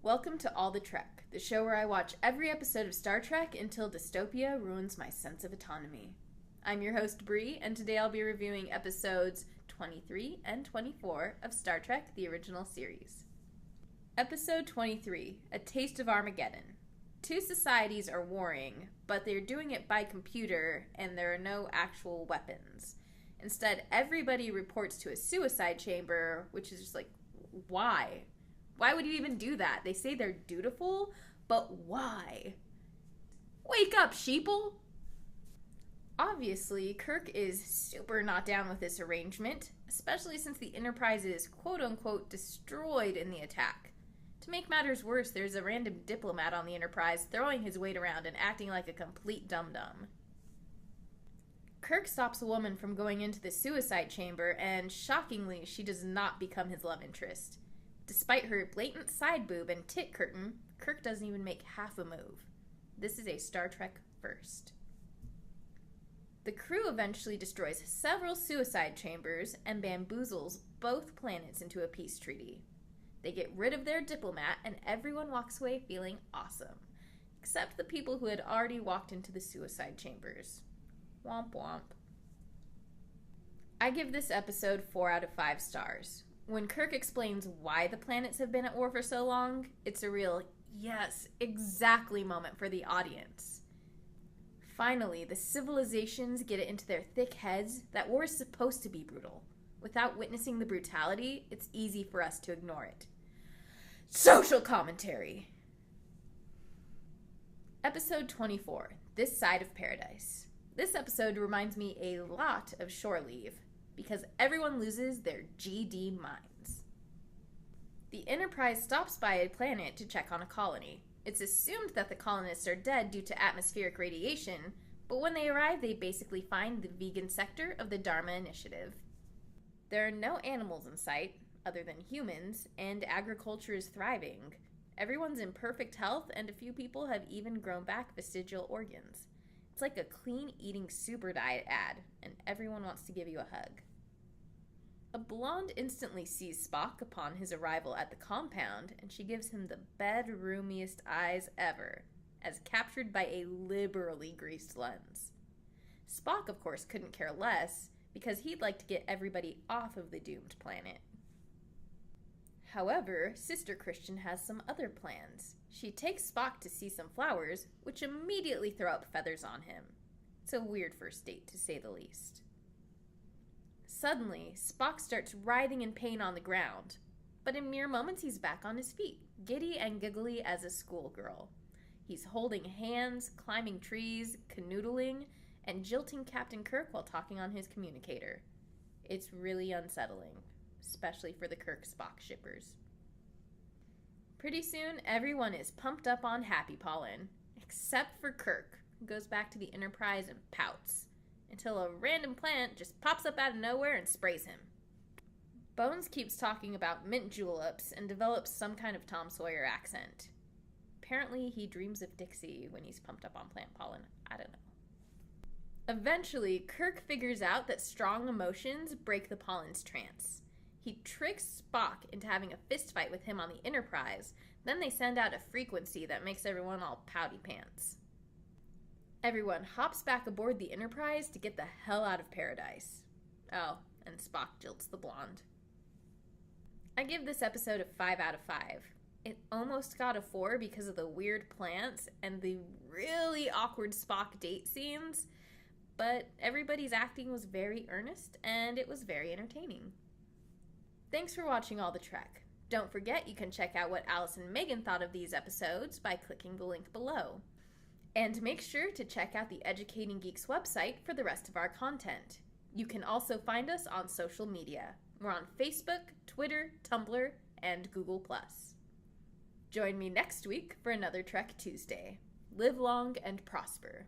Welcome to All the Trek, the show where I watch every episode of Star Trek until dystopia ruins my sense of autonomy. I'm your host, Bree, and today I'll be reviewing episodes 23 and 24 of Star Trek, the original series. Episode 23, A Taste of Armageddon. Two societies are warring, but they're doing it by computer, and there are no actual weapons. Instead, everybody reports to a suicide chamber, which is just like, why? Why would you even do that? They say they're dutiful, but why? Wake up, sheeple! Obviously, Kirk is super not down with this arrangement, especially since the Enterprise is quote-unquote destroyed in the attack. To make matters worse, there's a random diplomat on the Enterprise throwing his weight around and acting like a complete dum-dum. Kirk stops a woman from going into the suicide chamber, and shockingly, she does not become his love interest. Despite her blatant side boob and tit curtain, Kirk doesn't even make half a move. This is a Star Trek first. The crew eventually destroys several suicide chambers and bamboozles both planets into a peace treaty. They get rid of their diplomat and everyone walks away feeling awesome, except the people who had already walked into the suicide chambers. Womp womp. I give this episode 4 out of 5 stars. When Kirk explains why the planets have been at war for so long, it's a real, yes, exactly moment for the audience. Finally, the civilizations get it into their thick heads that war is supposed to be brutal. Without witnessing the brutality, it's easy for us to ignore it. Social commentary! Episode 24, This Side of Paradise. This episode reminds me a lot of Shore Leave, because everyone loses their GD minds. The Enterprise stops by a planet to check on a colony. It's assumed that the colonists are dead due to atmospheric radiation, but when they arrive, they basically find the vegan sector of the Dharma Initiative. There are no animals in sight, other than humans, and agriculture is thriving. Everyone's in perfect health, and a few people have even grown back vestigial organs. It's like a clean eating super diet ad, and everyone wants to give you a hug. A blonde instantly sees Spock upon his arrival at the compound, and she gives him the bedroomiest eyes ever, as captured by a liberally greased lens. Spock, of course, couldn't care less, because he'd like to get everybody off of the doomed planet. However, Sister Christian has some other plans. She takes Spock to see some flowers, which immediately throw up feathers on him. It's a weird first date, to say the least. Suddenly, Spock starts writhing in pain on the ground, but in mere moments he's back on his feet, giddy and giggly as a schoolgirl. He's holding hands, climbing trees, canoodling, and jilting Captain Kirk while talking on his communicator. It's really unsettling, especially for the Kirk-Spock shippers. Pretty soon, everyone is pumped up on happy pollen, except for Kirk, who goes back to the Enterprise and pouts, until a random plant just pops up out of nowhere and sprays him. Bones keeps talking about mint juleps and develops some kind of Tom Sawyer accent. Apparently, he dreams of Dixie when he's pumped up on plant pollen. I don't know. Eventually, Kirk figures out that strong emotions break the pollen's trance. He tricks Spock into having a fistfight with him on the Enterprise, then they send out a frequency that makes everyone all pouty pants. Everyone hops back aboard the Enterprise to get the hell out of paradise. Oh, and Spock jilts the blonde. I give this episode a 5 out of 5. It almost got a 4 because of the weird plants and the really awkward Spock date scenes, but everybody's acting was very earnest and it was very entertaining. Thanks for watching All the Trek. Don't forget you can check out what Alice and Megan thought of these episodes by clicking the link below. And make sure to check out the Educating Geeks website for the rest of our content. You can also find us on social media. We're on Facebook, Twitter, Tumblr, and Google+. Join me next week for another Trek Tuesday. Live long and prosper.